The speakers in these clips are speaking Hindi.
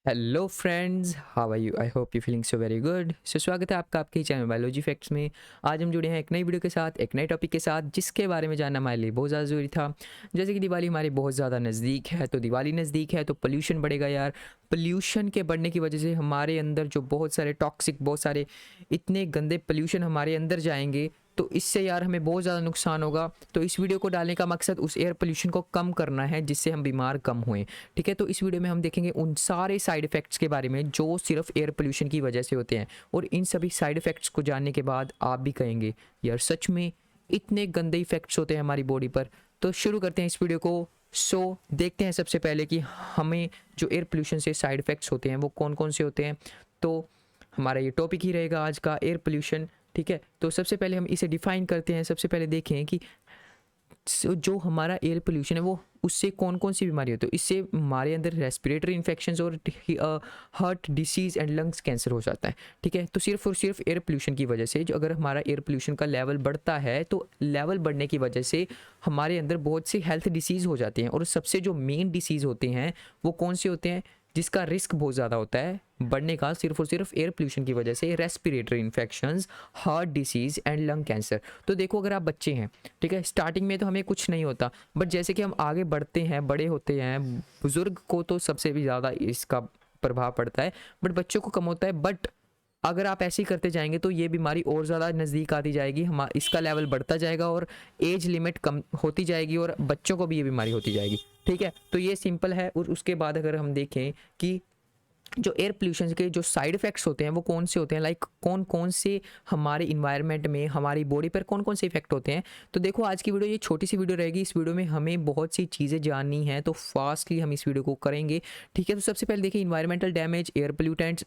Hello friends, how are you? I hope you feeling so very good. स्वागत है आपका आपके चैनल बायोलॉजी फैक्ट्स में। आज हम जुड़े हैं एक नई वीडियो के साथ, एक नए टॉपिक के साथ, जिसके बारे में जानना हमारे लिए बहुत ज़्यादा ज़रूरी था। जैसे कि दिवाली हमारी बहुत ज़्यादा नज़दीक है, तो दिवाली नज़दीक है तो पोल्यूशन बढ़ेगा यार। पोल्यूशन के बढ़ने की वजह से हमारे अंदर जो बहुत सारे टॉक्सिक, बहुत सारे इतने गंदे पोल्यूशन हमारे अंदर जाएंगे, तो इससे यार हमें बहुत ज़्यादा नुकसान होगा। तो इस वीडियो को डालने का मकसद उस एयर पोल्यूशन को कम करना है, जिससे हम बीमार कम हुए। ठीक है, तो इस वीडियो में हम देखेंगे उन सारे साइड इफ़ेक्ट्स के बारे में जो सिर्फ एयर पोल्यूशन की वजह से होते हैं। और इन सभी साइड इफ़ेक्ट्स को जानने के बाद आप भी कहेंगे यार सच में इतने गंदे इफ़ेक्ट्स होते हैं हमारी बॉडी पर। तो शुरू करते हैं इस वीडियो को। देखते हैं सबसे पहले कि हमें जो एयर पोल्यूशन से साइड इफ़ेक्ट्स होते हैं वो कौन कौन से होते हैं। तो हमारा ये टॉपिक ही रहेगा आज का, एयर पोल्यूशन। ठीक है, तो सबसे पहले हम इसे डिफाइन करते हैं। सबसे पहले देखें कि जो हमारा एयर पोल्यूशन है वो उससे कौन कौन सी बीमारी होती है। तो इससे हमारे अंदर रेस्पिरेटरी इन्फेक्शंस और heart disease and lungs cancer हो जाता है। ठीक है, तो सिर्फ और सिर्फ एयर पोल्यूशन की वजह से, जो अगर हमारा एयर पोल्यूशन का लेवल बढ़ता है तो लेवल बढ़ने की वजह से हमारे अंदर बहुत सी हेल्थ डिसीज़ हो जाती हैं। और सबसे जो मेन डिसीज़ होते हैं वो कौन से होते हैं, जिसका रिस्क बहुत ज़्यादा होता है बढ़ने का, सिर्फ और सिर्फ एयर पोल्यूशन की वजह से respiratory infections, heart disease and lung cancer. तो देखो, अगर आप बच्चे हैं, ठीक है, स्टार्टिंग में तो हमें कुछ नहीं होता, बट जैसे कि हम आगे बढ़ते हैं, बड़े होते हैं, बुजुर्ग को तो सबसे भी ज़्यादा इसका प्रभाव पड़ता है, बट बच्चों को कम होता है। बट अगर आप ऐसे ही करते जाएंगे तो ये बीमारी और ज़्यादा नज़दीक आती जाएगी, हम इसका लेवल बढ़ता जाएगा और एज लिमिट कम होती जाएगी और बच्चों को भी ये बीमारी होती जाएगी। ठीक है, तो ये सिंपल है। और उसके बाद अगर हम देखें कि जो एयर पोल्यूशन के जो साइड इफ़ेक्ट्स होते हैं वो कौन से होते हैं, लाइक कौन कौन से हमारे इन्वायरमेंट में, हमारी बॉडी पर कौन कौन से इफेक्ट होते हैं। तो देखो, आज की वीडियो ये छोटी सी वीडियो रहेगी। इस वीडियो में हमें बहुत सी चीज़ें जाननी है, तो फास्टली हम इस वीडियो को करेंगे। ठीक है, तो सबसे पहले देखिए, environmental damage, air pollutants,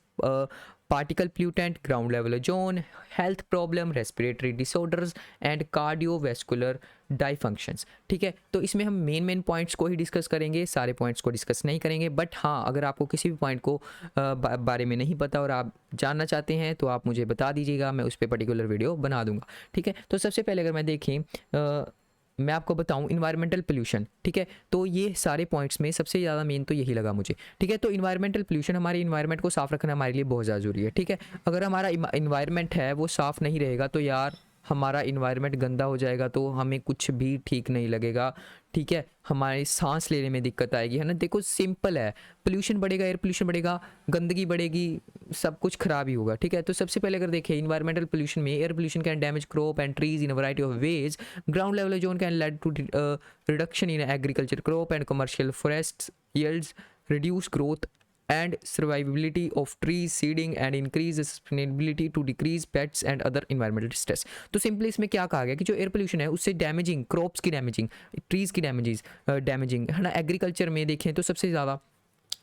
particle pollutant, ground level ozone, health problem, respiratory disorders and cardiovascular dysfunctions. ठीक है, तो इसमें हम मेन पॉइंट्स को ही डिस्कस करेंगे, सारे पॉइंट्स को डिस्कस नहीं करेंगे। बट हाँ, अगर आपको किसी भी पॉइंट को बारे में नहीं पता और आप जानना चाहते हैं तो आप मुझे बता दीजिएगा, मैं उस पर पर्टिकुलर वीडियो बना दूंगा। ठीक है, तो सबसे पहले अगर मैं देखें, मैं आपको बताऊं इन्वायरमेंटल पोल्यूशन। ठीक है, तो ये सारे पॉइंट्स में सबसे ज़्यादा मेन तो यही लगा मुझे। ठीक है, तो इन्वायरमेंटल पोल्यूशन, हमारे इन्वायरमेंट को साफ़ रखना हमारे लिए बहुत ज़्यादा ज़रूरी है। ठीक है, अगर हमारा इन्वायरमेंट है वो साफ़ नहीं रहेगा तो यार हमारा इन्वायरमेंट गंदा हो जाएगा, तो हमें कुछ भी ठीक नहीं लगेगा। ठीक है, हमारे सांस लेने में दिक्कत आएगी, है ना। देखो, सिंपल है, पोल्यूशन बढ़ेगा, एयर पोल्यूशन बढ़ेगा, गंदगी बढ़ेगी, सब कुछ खराब ही होगा। ठीक है, तो सबसे पहले अगर देखें इन्वायरमेंटल पोल्यूशन में, air pollution can damage crop and trees in a variety of ways. Ground level ozone can lead to reduction in agriculture crop and commercial forest yields, reduce growth and survivability of trees, seeding and increase the sustainability to decrease pests and other environmental stress। तो सिंपली इसमें क्या कहा गया कि जो एयर पोल्यूशन है उससे डैमेजिंग, क्रॉप्स की डैमेजिंग, ट्रीज की डैमेजिंग, है ना। एग्रीकल्चर में देखें तो सबसे ज़्यादा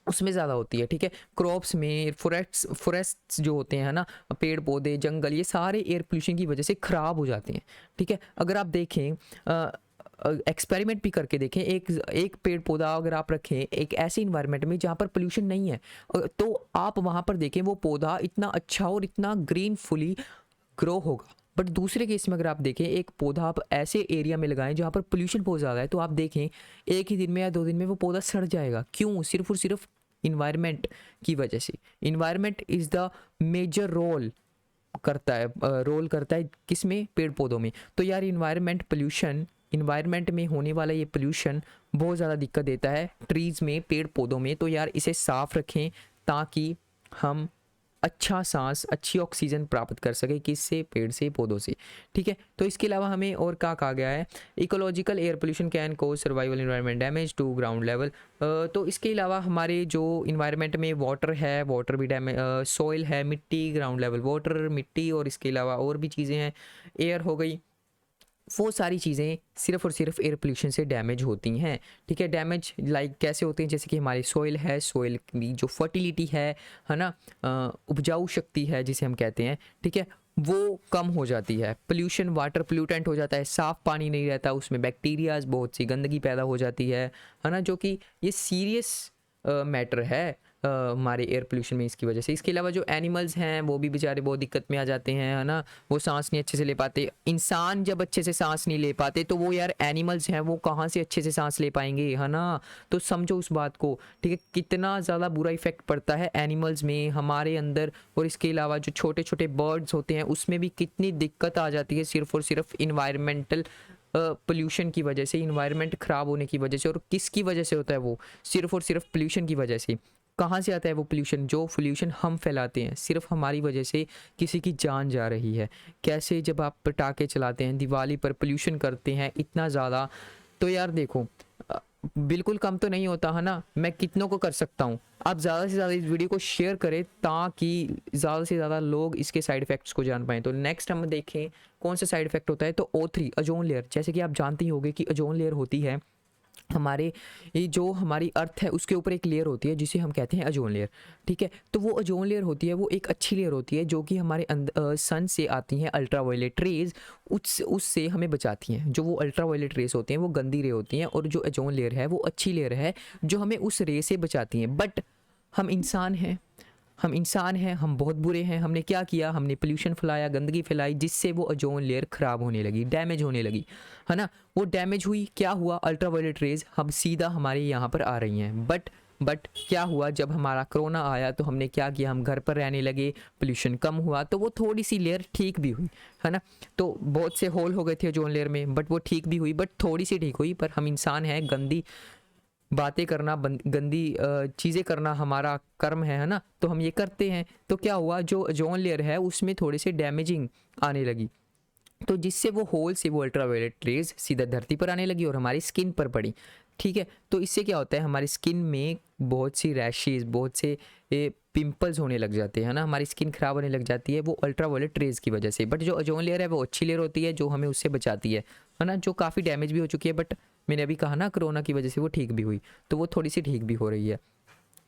उसमें ज़्यादा होती है। ठीक है, क्रॉप्स में, फॉरेस्ट्स जो होते हैं, है ना, पेड़ पौधे, जंगल, ये सारे एयर पोल्यूशन की वजह से ख़राब हो जाते हैं। ठीक है, अगर आप देखें, एक्सपेरिमेंट भी करके देखें, एक एक पेड़ पौधा अगर आप रखें एक ऐसे इन्वायरमेंट में जहाँ पर पोल्यूशन नहीं है, तो आप वहाँ पर देखें वो पौधा इतना अच्छा और इतना ग्रीन फुली ग्रो होगा। बट दूसरे केस में अगर आप देखें, एक पौधा आप ऐसे एरिया में लगाएं जहाँ पर पोल्यूशन बहुत ज़्यादा है, तो आप देखें एक ही दिन में या 2 दिन में वो पौधा सड़ जाएगा। क्यों? सिर्फ और सिर्फ इन्वायरमेंट की वजह से। Environment is the major role करता है किसमें? पेड़ पौधों में। तो यार इन्वायरमेंट में होने वाला ये पोल्यूशन बहुत ज़्यादा दिक्कत देता है ट्रीज़ में, पेड़ पौधों में। तो यार इसे साफ रखें ताकि हम अच्छा सांस, अच्छी ऑक्सीजन प्राप्त कर सके, किससे? पेड़ से, पौधों से। ठीक है, तो इसके अलावा हमें और क्या कहा गया है, ecological air pollution can cause survival environment damage to ground level. तो इसके अलावा हमारे जो इन्वायरमेंट में वाटर है, वाटर भी डैमेज, सॉइल है, मिट्टी, ग्राउंड लेवल वाटर, मिट्टी, और इसके अलावा और भी चीज़ें हैं, एयर हो गई, वो सारी चीज़ें सिर्फ और सिर्फ एयर पोल्यूशन से डैमेज होती हैं। ठीक है, डैमेज लाइक कैसे होते हैं, जैसे कि हमारी सॉइल है, सॉइल की जो फर्टिलिटी है ना, उपजाऊ शक्ति है जिसे हम कहते हैं, ठीक है, वो कम हो जाती है। पोल्यूशन, वाटर पोल्यूटेंट हो जाता है, साफ़ पानी नहीं रहता, उसमें बैक्टीरियाज, बहुत सी गंदगी पैदा हो जाती है ना, जो कि ये सीरियस मैटर है। हमारे एयर पोल्यूशन में इसकी वजह से। इसके अलावा जो एनिमल्स हैं वो भी बेचारे बहुत दिक्कत में आ जाते हैं, है ना, वो सांस नहीं अच्छे से ले पाते। इंसान जब अच्छे से सांस नहीं ले पाते तो वो यार एनिमल्स हैं वो कहाँ से अच्छे से सांस ले पाएंगे, है ना। तो समझो उस बात को, ठीक है, कितना ज़्यादा बुरा इफेक्ट पड़ता है एनिमल्स में, हमारे अंदर। और इसके अलावा जो छोटे छोटे बर्ड्स होते हैं उसमें भी कितनी दिक्कत आ जाती है सिर्फ और सिर्फ इन्वायरमेंटल पोल्यूशन की वजह से, इन्वायरमेंट ख़राब होने की वजह से। और किसकी वजह से होता है वो? सिर्फ और सिर्फ पोल्यूशन की वजह से। कहाँ से आता है वो पोल्यूशन? जो पोल्यूशन हम फैलाते हैं, सिर्फ हमारी वजह से किसी की जान जा रही है। कैसे? जब आप पटाखे चलाते हैं, दिवाली पर पोल्यूशन करते हैं इतना ज़्यादा, तो यार देखो बिल्कुल कम तो नहीं होता, है ना। मैं कितनों को कर सकता हूँ। आप ज़्यादा से ज़्यादा इस वीडियो को शेयर करें ताकि ज़्यादा से ज़्यादा लोग इसके साइड इफ़ेक्ट्स को जान पाएँ। तो नेक्स्ट हम देखें कौन सा साइड इफ़ेक्ट होता है। तो O3 ओजोन लेयर, जैसे कि आप जानते ही होंगे कि ओजोन लेयर होती है हमारे, ये जो हमारी अर्थ है उसके ऊपर एक लेयर होती है जिसे हम कहते हैं ओजोन लेयर, ठीक है। तो वो ओजोन लेयर होती है, वो एक अच्छी लेयर होती है जो कि हमारे सन से आती हैं अल्ट्रावायलेट रेज, उससे हमें बचाती हैं। जो वो अल्ट्रावायलेट रेज होती हैं वो गंदी रे होती हैं, और जो ओजोन लेयर है वो अच्छी लेयर है जो हमें उस रे से बचाती हैं। बट हम इंसान हैं, हम बहुत बुरे हैं। हमने क्या किया? हमने पोल्यूशन फैलाया, गंदगी फैलाई, जिससे वो ओजोन लेयर ख़राब होने लगी, डैमेज होने लगी, है ना। वो डैमेज हुई, क्या हुआ? अल्ट्रावायलेट रेज हम सीधा हमारे यहाँ पर आ रही हैं। बट क्या हुआ? जब हमारा कोरोना आया तो हमने क्या किया? हम घर पर रहने लगे, पोल्यूशन कम हुआ, तो वो थोड़ी सी लेयर ठीक भी हुई, है ना। तो बहुत से होल हो गए थे ओजोन लेयर में, बट वो ठीक भी हुई, बट थोड़ी सी ठीक हुई। पर हम इंसान हैं, गंदी बातें करना, गंदी चीज़ें करना हमारा कर्म है ना। तो हम ये करते हैं। तो क्या हुआ? जो ओजोन लेयर है उसमें थोड़ी सी डैमेजिंग आने लगी, तो जिससे वो होल से वो अल्ट्रावायलेट रेज सीधा धरती पर आने लगी और हमारी स्किन पर पड़ी, ठीक है। तो इससे क्या होता है? हमारी स्किन में बहुत सी रैशेज, बहुत से पिंपल्स होने लग जाते हैं ना, हमारी स्किन ख़राब होने लग जाती है वो अल्ट्रावायलेट रेज की वजह से। बट जो ओजोन लेयर है वो अच्छी लेयर होती है जो हमें उससे बचाती है ना, जो काफ़ी डैमेज भी हो चुकी है। बट मैंने अभी कहा ना, कोरोना की वजह से वो ठीक भी हुई, तो वो थोड़ी सी ठीक भी हो रही है,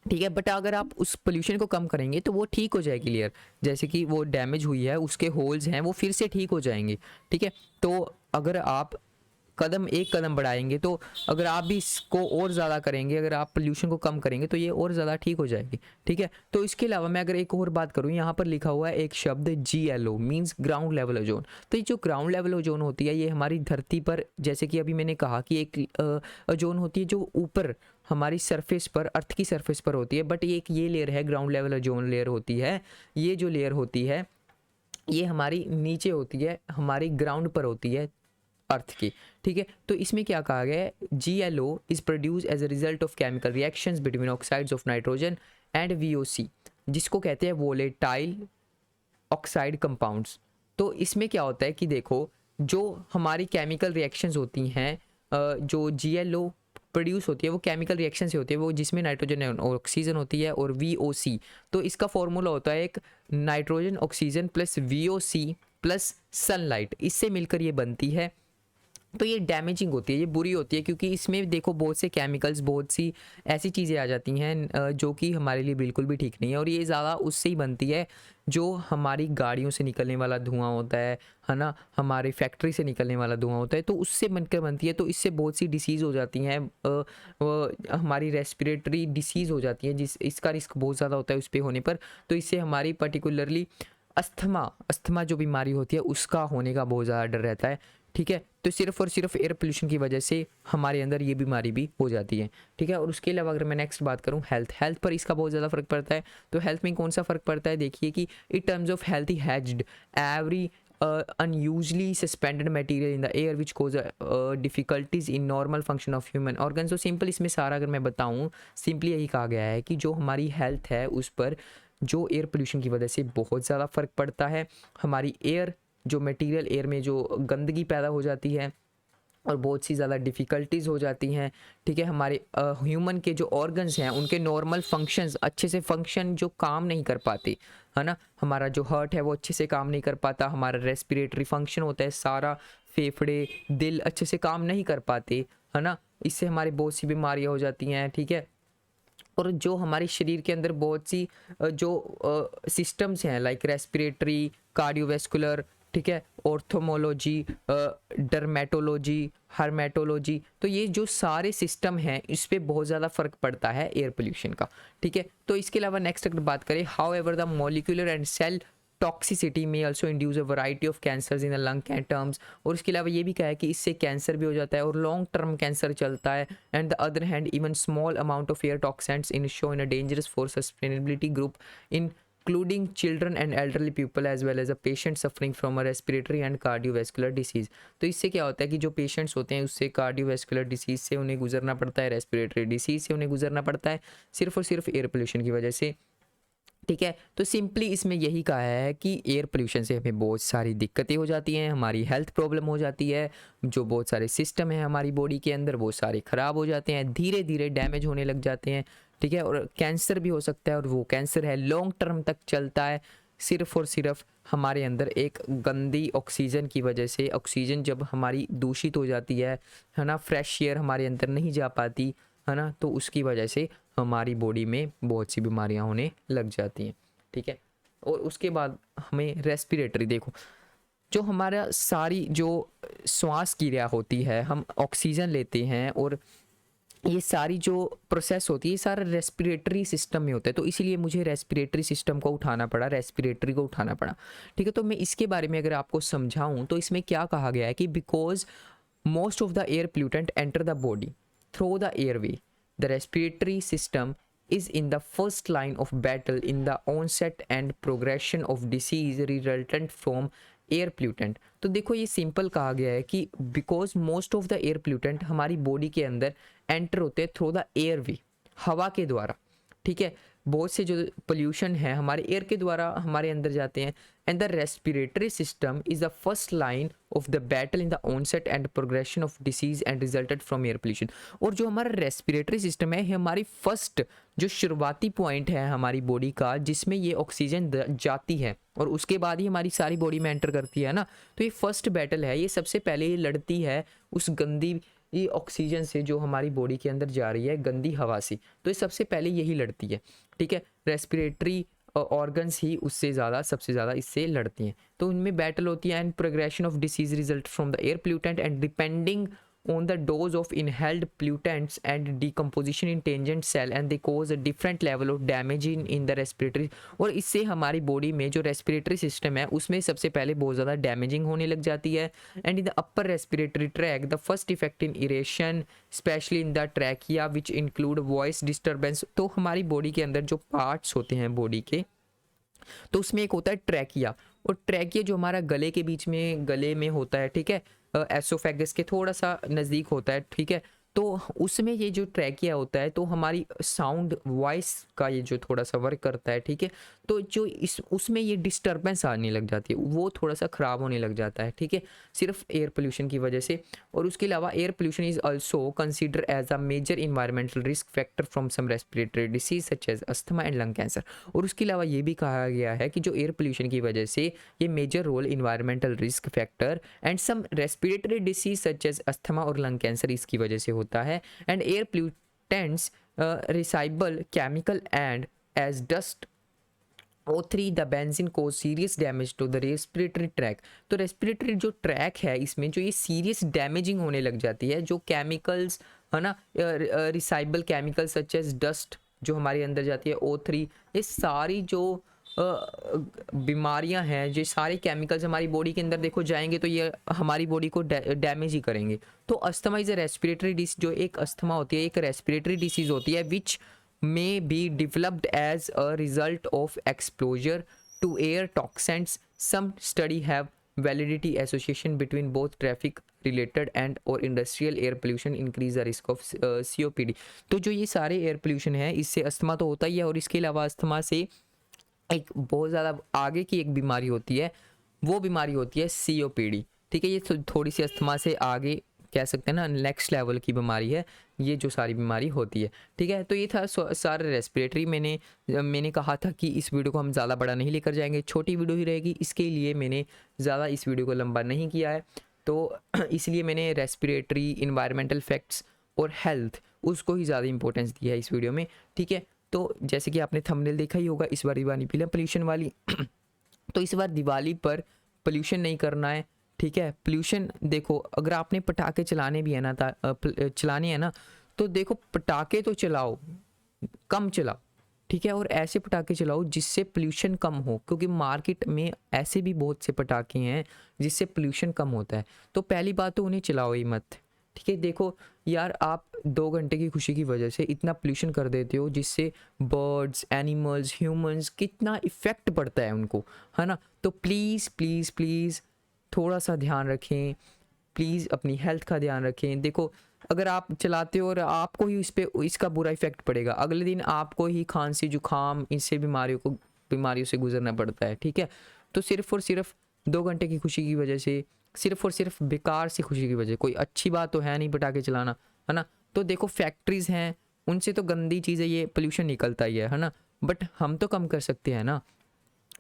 ठीक है। बट अगर आप उस पोल्यूशन को कम करेंगे तो वो ठीक हो जाएगी लेयर, जैसे कि वो डैमेज हुई है उसके होल्स हैं वो फिर से ठीक हो जाएंगे, ठीक है। तो अगर आप एक कदम बढ़ाएंगे, तो अगर आप भी इसको और ज़्यादा करेंगे, अगर आप पोल्यूशन को कम करेंगे तो ये और ज़्यादा ठीक हो जाएगी, ठीक है। तो इसके अलावा मैं अगर एक और बात करूँ, यहाँ पर लिखा हुआ है एक शब्द GLO, means ground level ozone. तो ये जो ग्राउंड लेवल ओजोन होती है ये हमारी धरती पर, जैसे कि अभी मैंने कहा कि एक ओजोन होती है जो ऊपर हमारी सरफेस पर, अर्थ की सरफेस पर होती है। बट ये लेयर है ग्राउंड लेवल ओजोन लेयर होती है। ये जो लेयर होती है ये हमारी नीचे होती है, हमारी ग्राउंड पर होती है अर्थ की, ठीक है। तो इसमें क्या कहा गया है? GLO is produce as a result of chemical reactions between oxides of nitrogen and VOC, जिसको कहते हैं वोलेटाइल ऑक्साइड कंपाउंड्स। तो इसमें क्या होता है कि देखो, जो हमारी केमिकल रिएक्शंस होती हैं, जो GLO प्रोड्यूस होती है वो केमिकल रिएक्शन से होती है, वो जिसमें नाइट्रोजन और ऑक्सीजन होती है, और VOC। तो इसका फॉर्मूला होता है एक nitrogen oxygen plus VOC plus sunlight, इससे मिलकर ये बनती है। तो ये डैमेजिंग होती है, ये बुरी होती है, क्योंकि इसमें देखो बहुत से केमिकल्स, बहुत सी ऐसी चीज़ें आ जाती हैं जो कि हमारे लिए बिल्कुल भी ठीक नहीं है। और ये ज़्यादा उससे ही बनती है जो हमारी गाड़ियों से निकलने वाला धुआं होता है ना, हमारी फैक्ट्री से निकलने वाला धुआं होता है, तो उससे बनकर बनती है। तो इससे बहुत सी डिसीज़ हो जाती हैं, हमारी रेस्पिरेटरी डिसीज़ हो जाती है, इसका रिस्क बहुत ज़्यादा होता है उस पर होने पर। तो इससे हमारी पर्टिकुलरली अस्थमा जो बीमारी होती है उसका होने का बहुत ज़्यादा डर रहता है, ठीक है। तो सिर्फ और सिर्फ एयर पोल्यूशन की वजह से हमारे अंदर ये बीमारी भी हो जाती है, ठीक है। और उसके अलावा अगर मैं नेक्स्ट बात करूँ, हेल्थ पर इसका बहुत ज़्यादा फ़र्क पड़ता है। तो हेल्थ में कौन सा फ़र्क पड़ता है? देखिए कि in terms of healthy hedged every unusually suspended material in the air which cause difficulties in normal function of human organs। तो सिंपल इसमें सारा अगर मैं बताऊँ, सिंपली यही कहा गया है कि जो हमारी हेल्थ है उस पर जो एयर पोल्यूशन की वजह से बहुत ज़्यादा फ़र्क पड़ता है। हमारी एयर, जो मटेरियल एयर में जो गंदगी पैदा हो जाती है और बहुत सी ज़्यादा डिफ़िकल्टीज़ हो जाती हैं, ठीक है। हमारे ह्यूमन के जो ऑर्गन्स हैं उनके नॉर्मल फंक्शंस, अच्छे से फंक्शन जो काम नहीं कर पाते, है ना। हमारा जो हार्ट है वो अच्छे से काम नहीं कर पाता, हमारा रेस्पिरेटरी फंक्शन होता है सारा, फेफड़े, दिल अच्छे से काम नहीं कर पाते, है ना। इससे हमारी बहुत सी बीमारियाँ हो जाती हैं, ठीक है। और जो हमारे शरीर के अंदर बहुत सी जो सिस्टम्स हैं, लाइक रेस्पिरेटरी, कार्डियोवैस्कुलर, ठीक है, ऑर्थोमोलॉजी, डर्मेटोलॉजी, हर्मेटोलॉजी, तो ये जो सारे सिस्टम हैं इस पे बहुत ज़्यादा फ़र्क पड़ता है एयर पोल्यूशन का। ठीक है, तो इसके अलावा नेक्स्ट अगर बात करें, however the molecular and cell toxicity में also induce a variety of cancers in the lung के टर्म्स, और इसके अलावा ये भी कहा है कि इससे कैंसर भी हो जाता है और लॉन्ग टर्म कैंसर चलता है। And the other hand even small amount of air toxicants in show in a dangerous for sustainability group including children and elderly people as well as a patient suffering from a respiratory and cardiovascular disease। तो इससे क्या होता है कि जो पेशेंट्स होते हैं उससे कार्डियोवैस्कुलर डिसीज़ से उन्हें गुजरना पड़ता है, रेस्पिरेटरी डिसीज़ से उन्हें गुजरना पड़ता है, सिर्फ और सिर्फ एयर पोल्यूशन की वजह से। ठीक है, तो सिंपली इसमें यही कहा है कि एयर पोल्यूशन से हमें बहुत सारी दिक्कतें हो जाती हैं, हमारी हेल्थ प्रॉब्लम हो जाती है, जो बहुत सारे सिस्टम हैं हमारी बॉडी के अंदर वो सारे ख़राब हो जाते हैं, धीरे धीरे डैमेज होने लग जाते हैं। ठीक है, और कैंसर भी हो सकता है, और वो कैंसर है लॉन्ग टर्म तक चलता है, सिर्फ और सिर्फ हमारे अंदर एक गंदी ऑक्सीजन की वजह से। ऑक्सीजन जब हमारी दूषित हो जाती है ना, फ्रेश एयर हमारे अंदर नहीं जा पाती है ना, तो उसकी वजह से हमारी बॉडी में बहुत सी बीमारियां होने लग जाती हैं। ठीक है, और उसके बाद हमें रेस्पिरेटरी, देखो जो हमारा सारी जो श्वास क्रिया होती है, हम ऑक्सीजन लेते हैं और ये सारी जो प्रोसेस होती है ये सारा रेस्पिरेटरी सिस्टम में होता है, तो इसीलिए मुझे रेस्पिरेटरी सिस्टम को उठाना पड़ा, रेस्पिरेटरी को उठाना पड़ा। ठीक है, तो मैं इसके बारे में अगर आपको समझाऊं तो इसमें क्या कहा गया है कि because most of the air pollutant enter the body through the airway, the respiratory system is in the first line of battle in the onset and progression of disease resultant from air pollutant. तो देखो ये सिंपल कहा गया है कि because most of the air pollutant हमारी बॉडी के अंदर एंटर होते हैं थ्रू द एयर वे, हवा के द्वारा। ठीक है, बहुत से जो पोल्यूशन है हमारे एयर के द्वारा हमारे अंदर जाते हैं। And the respiratory system is the first line of the battle in the onset and progression of disease and resulted from air pollution. और जो हमारा रेस्पिरेटरी सिस्टम है हमारी फर्स्ट जो शुरुआती पॉइंट है हमारी बॉडी का, जिसमें ये ऑक्सीजन जाती है और उसके बाद ही हमारी सारी बॉडी में एंटर करती है ना। तो ये फर्स्ट बैटल है, ये सबसे पहले ये लड़ती है उस गंदी ये ऑक्सीजन से जो हमारी बॉडी के अंदर जा रही है, गंदी हवा से, तो ये सबसे पहले यही लड़ती है। ठीक है, रेस्पिरेटरी ऑर्गन्स ही उससे ज़्यादा सबसे ज़्यादा इससे लड़ती हैं, तो उनमें बैटल होती है। And progression of disease result from the air pollutant and depending on the dose of inhaled pollutants and decomposition in tangent cell and they cause a different level of damage in the respiratory। और इससे हमारी बॉडी में जो रेस्पिरेटरी सिस्टम है उसमें सबसे पहले बहुत ज़्यादा डैमेजिंग होने लग जाती है। And in the upper respiratory tract the first effect in irritation especially in the trachea which include voice disturbance. तो हमारी बॉडी के अंदर जो पार्ट्स होते हैं बॉडी के, तो उसमें एक होता है ट्रैकिया, और ट्रैकिया जो हमारा गले के बीच में गले में होता है। ठीक है, एसोफेगस के थोड़ा सा नज़दीक होता है। ठीक है, तो उसमें ये जो ट्रैकिया होता है तो हमारी साउंड वॉइस का ये जो थोड़ा सा वर्क करता है। ठीक है, तो जो इस उसमें ये डिस्टर्बेंस आने लग जाती है, वो थोड़ा सा ख़राब होने लग जाता है। ठीक है, सिर्फ एयर पोल्यूशन की वजह से। और उसके अलावा air pollution is also consider as a major environmental risk factor from some respiratory disease such as asthma and lung cancer. और उसके अलावा ये भी कहा गया है कि जो एयर पोल्यूशन की वजह से ये major role environmental risk factor and some respiratory disease such as asthma और लंग कैंसर इसकी वजह से होता है। And air pollutants respirable chemical and as dust O3 the benzene को serious damage to the respiratory tract. तो रेस्पिरेटरी जो ट्रैक है इसमें जो ये सीरियस डैमेजिंग होने लग जाती है, जो केमिकल्स है ना, resizable chemicals such as dust जो हमारे अंदर जाती है, O3, ये सारी जो बीमारियां हैं, जो सारे केमिकल्स हमारी बॉडी के अंदर देखो जाएंगे तो ये हमारी बॉडी को डैमेज ही करेंगे। तो asthma is a respiratory disease, जो एक अस्थमा होती है एक रेस्पिरेटरी डिसीज होती है विच may be developed as a result of exposure to air toxins. Some study have validity association between both traffic related and or industrial air pollution increase the risk of COPD। तो जो ये सारे एयर पोल्यूशन है इससे अस्थमा तो होता ही है, और इसके अलावा अस्थमा से एक बहुत ज़्यादा आगे की एक बीमारी होती है, वो बीमारी होती है COPD। ठीक है, ये थोड़ी सी अस्थमा से आगे कह सकते हैं ना, नेक्स्ट लेवल की बीमारी है ये जो सारी बीमारी होती है। ठीक है, तो ये था सारे रेस्पिरेटरी। मैंने कहा था कि इस वीडियो को हम ज़्यादा बड़ा नहीं लेकर जाएंगे, छोटी वीडियो ही रहेगी, इसके लिए मैंने ज़्यादा इस वीडियो को लंबा नहीं किया है। तो इसलिए मैंने रेस्पिरेटरी, इन्वायरमेंटल फैक्ट्स और हेल्थ उसको ही ज़्यादा इंपॉर्टेंस दिया है इस वीडियो में। ठीक है, तो जैसे कि आपने थंबनेल देखा ही होगा इस बार दिवाली पोल्यूशन वाली तो इस बार दिवाली पर पोल्यूशन नहीं करना है, ठीक है। पोल्यूशन देखो, अगर आपने पटाखे चलाने भी है ना चलाने हैं ना, तो देखो पटाखे तो चलाओ, कम चलाओ, ठीक है। और ऐसे पटाखे चलाओ जिससे पोल्यूशन कम हो, क्योंकि मार्केट में ऐसे भी बहुत से पटाखे हैं जिससे पोल्यूशन कम होता है। तो पहली बात तो उन्हें चलाओ ही मत, ठीक है। देखो यार, आप 2 घंटे की खुशी की वजह से इतना पोल्यूशन कर देते हो जिससे बर्ड्स, एनिमल्स, ह्यूमंस कितना इफ़ेक्ट पड़ता है उनको, है ना। तो प्लीज़ प्लीज़ प्लीज़ थोड़ा सा ध्यान रखें, प्लीज़ अपनी हेल्थ का ध्यान रखें। देखो अगर आप चलाते हो और आपको ही इसका बुरा इफेक्ट पड़ेगा, अगले दिन आपको ही खांसी, जुकाम, इससे बीमारियों से गुजरना पड़ता है, ठीक है। तो सिर्फ और सिर्फ 2 घंटे की खुशी की वजह से, सिर्फ और सिर्फ बेकार सी खुशी की वजह, कोई अच्छी बात तो है नहीं पटाखे चलाना, है ना। तो देखो फैक्ट्रीज हैं, उनसे तो गंदी चीज़ है, ये पोल्यूशन निकलता ही है ना। बट हम तो कम कर सकते हैं ना,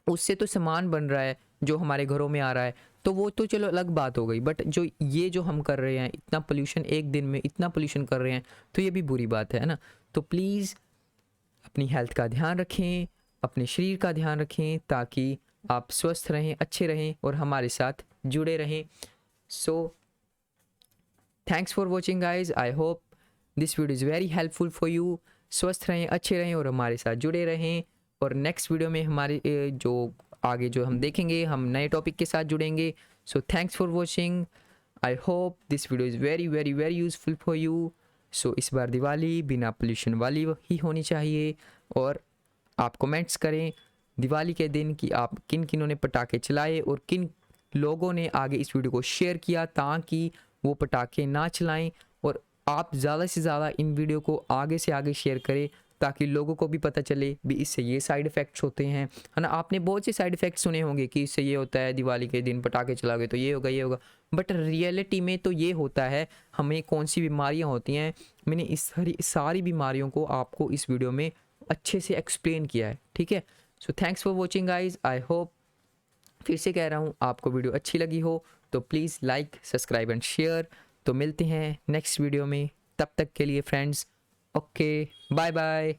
उससे तो सामान बन रहा है जो हमारे घरों में आ रहा है, तो वो तो चलो अलग बात हो गई। बट जो हम कर रहे हैं, इतना पोल्यूशन, एक दिन में इतना पोल्यूशन कर रहे हैं, तो ये भी बुरी बात है ना। तो प्लीज़ अपनी हेल्थ का ध्यान रखें, अपने शरीर का ध्यान रखें, ताकि आप स्वस्थ रहें, अच्छे रहें और हमारे साथ जुड़े रहें। सो thanks for watching guys, I hope this video is very helpful for you. स्वस्थ रहें, अच्छे रहें और हमारे साथ जुड़े रहें। और नेक्स्ट वीडियो में हमारे जो आगे जो हम देखेंगे, हम नए टॉपिक के साथ जुड़ेंगे। So thanks for watching, I hope this video is very very very useful for you. So इस बार दिवाली बिना पोल्यूशन वाली ही होनी चाहिए। और आप कमेंट्स करें दिवाली के दिन कि आप किन किनों ने पटाखे चलाए और किन लोगों ने आगे इस वीडियो को शेयर किया ताकि वो पटाखे ना चलाएं। और आप ज़्यादा से ज़्यादा इन वीडियो को आगे से आगे शेयर करें ताकि लोगों को भी पता चले भी इससे ये साइड इफ़ेक्ट्स होते हैं, है ना। आपने बहुत से साइड इफ़ेक्ट्स सुने होंगे कि इससे ये होता है, दिवाली के दिन पटाखे चलाओगे तो ये होगा, ये होगा। बट रियलिटी में तो ये होता है, हमें कौन सी बीमारियाँ होती हैं, मैंने इस सारी बीमारियों को आपको इस वीडियो में अच्छे से एक्सप्लेन किया है, ठीक है। सो thanks for watching guys, I hope, फिर से कह रहा हूँ, आपको वीडियो अच्छी लगी हो तो please like, subscribe and share. तो मिलते हैं नेक्स्ट वीडियो में, तब तक के लिए फ्रेंड्स, ओके, बाय बाय।